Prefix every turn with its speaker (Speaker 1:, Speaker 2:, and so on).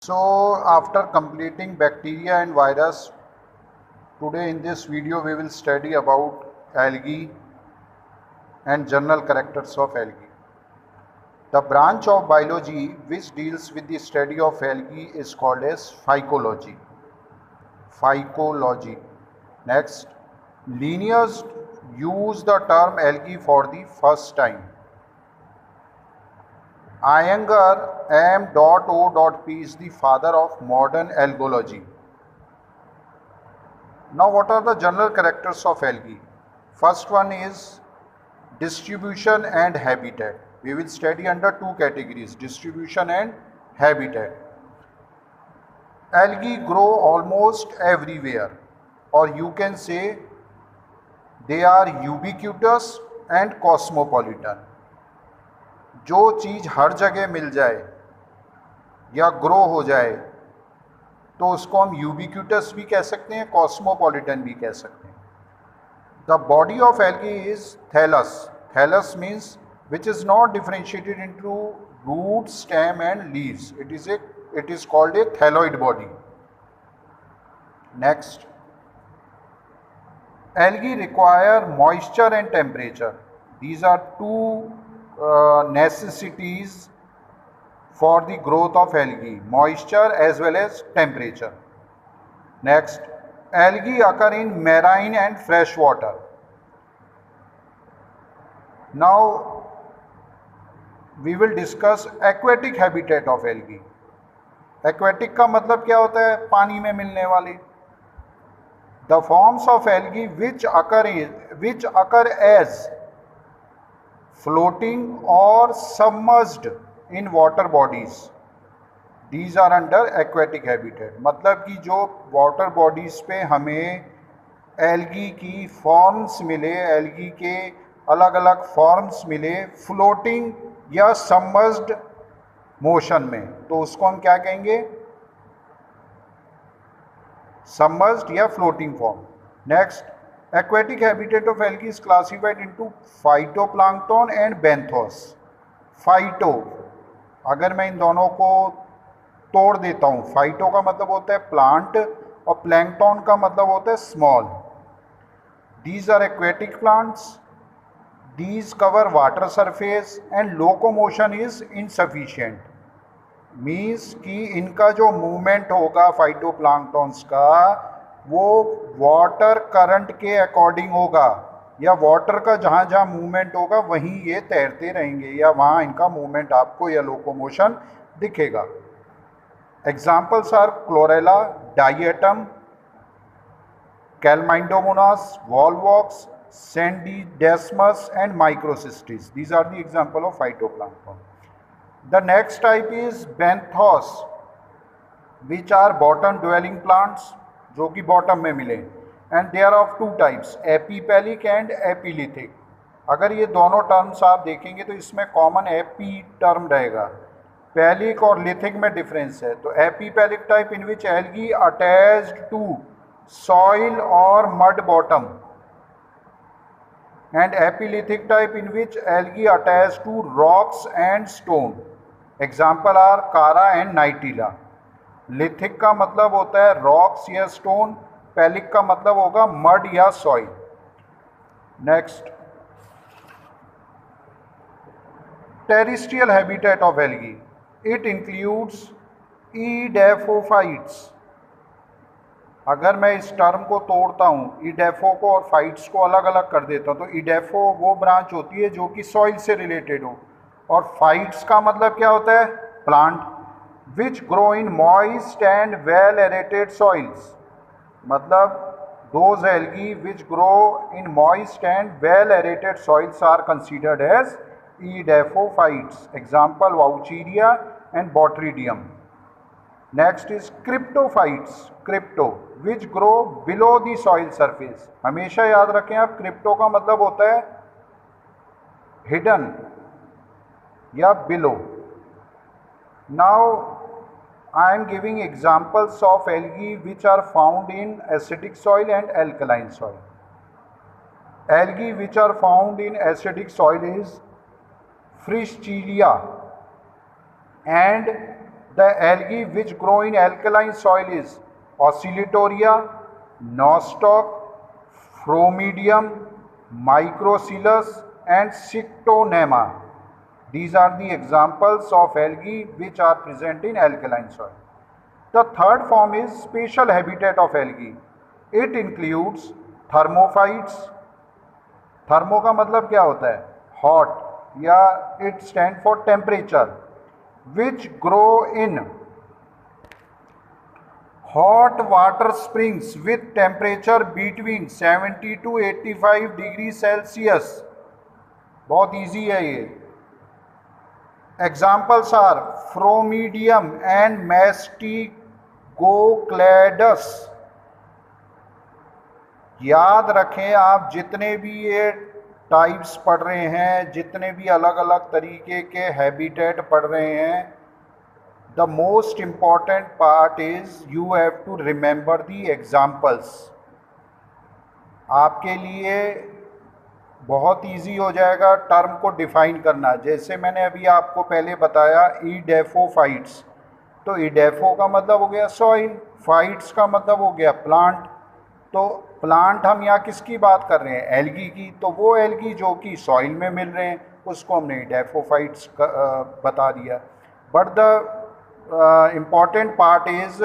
Speaker 1: So after completing bacteria and virus, today in this video we will study about algae and general characters of algae. The branch of biology which deals with the study of algae is called as phycology. Phycology. Next, Linnaeus used the term algae for the first time. Iyengar M.O.P. is the father of modern algology. Now, what are the general characters of algae? First one is distribution and habitat. We will study under two categories, distribution and habitat. Algae grow almost everywhere, or you can say they are ubiquitous and cosmopolitan. जो चीज़ हर जगह मिल जाए या grow हो जाए तो उसको हम ubiquitous भी कह सकते हैं, कॉस्मोपॉलिटन भी कह सकते हैं. The body of algae is thallus. Thallus means which is not differentiated into root, stem and leaves. It is called a thalloid body. Next, algae require moisture and temperature. These are two necessities for the growth of algae, moisture as well as temperature. Next, algae occur in marine and fresh water. Now we will discuss aquatic habitat of algae. Aquatic का मतलब क्या होता है? पानी में मिलने वाले. The forms of algae which occur as floating or submerged in water bodies, these are under aquatic habitat. मतलब कि जो water bodies पे हमें algae की forms मिले, algae के अलग अलग forms मिले floating या submerged motion में, तो उसको हम क्या कहेंगे? Submerged या floating form. Next, aquatic habitat of algae is classified into phytoplankton and benthos. Phyto, अगर मैं इन दोनों को तोड़ देता हूँ, फाइटो का मतलब होता है प्लांट और प्लैंकटन का मतलब होता है small. These are aquatic plants. These cover water surface and locomotion is insufficient. Means कि इनका जो मूवमेंट होगा फाइटोप्लैंक्टन्स का वो वाटर करंट के अकॉर्डिंग होगा, या वाटर का जहाँ जहाँ मूवमेंट होगा वहीं ये तैरते रहेंगे, या वहाँ इनका मूवमेंट आपको या लोकोमोशन दिखेगा. Examples are chlorella, diatom, chlamydomonas, volvox, scenedesmus and microcystis. These are the example of phytoplankton. The next type is benthos, which are bottom dwelling plants, जो कि बॉटम में मिले. And they are of two types, epipelic and epilithic. अगर ये दोनों terms आप देखेंगे तो इसमें कॉमन एपी टर्म रहेगा, पैलिक और लिथिक में डिफरेंस है. तो epipelic type in which algae attached to soil और mud bottom, and epilithic type in which algae attached to rocks and stone. Example are Kara and Nightilla. Lithic का मतलब होता है रॉक्स या स्टोन, पैलिक का मतलब होगा मड या soil. Next, terrestrial habitat of algae. It includes edaphophytes. अगर मैं इस टर्म को तोड़ता हूँ, ईडेफो को और फाइट्स को अलग अलग कर देता हूँ, तो ईडेफो वो ब्रांच होती है जो कि सॉइल से रिलेटेड हो, और फाइट्स का मतलब क्या होता है? Plant. Which grow in moist and well aerated soils. मतलब those algae which grow in moist and well aerated soils are considered as edaphophytes. Example vaucheria and botrydium. Next is cryptophytes. Crypto which grow below the soil surface. हमेशा याद रखें आप, crypto का मतलब होता है hidden या below. Now I am giving examples of algae which are found in acidic soil and alkaline soil. Algae which are found in acidic soil is fritschiella and The algae which grow in alkaline soil is Oscillatoria, Nostoc, Phromidium, Microcilus and Cyctonema. These are the examples of algae which are present in alkaline soil. The third form is spatial habitat of algae. It includes thermophytes. Thermo का मतलब क्या होता है? Hot, या it stand for temperature, which grow in hot water springs with temperature between 70 to 85 degree Celsius. बहुत easy है ये. Examples are phormidium and mastigocladus. याद रखें आप जितने भी ये टाइप्स पढ़ रहे हैं, जितने भी अलग अलग तरीके के हैबिटेट पढ़ रहे हैं, the most important part is you have to remember the examples. आपके लिए बहुत इजी हो जाएगा टर्म को डिफाइन करना. जैसे मैंने अभी आपको पहले बताया ईडेफोफाइट्स, तो ईडेफो का मतलब हो गया सॉइल, फाइट्स का मतलब हो गया प्लांट. तो प्लांट हम यहाँ किसकी बात कर रहे हैं? एल्गी की. तो वो एल्गी जो कि सॉइल में मिल रहे हैं उसको हमने ईडेफोफाइट्स बता दिया. But the important part is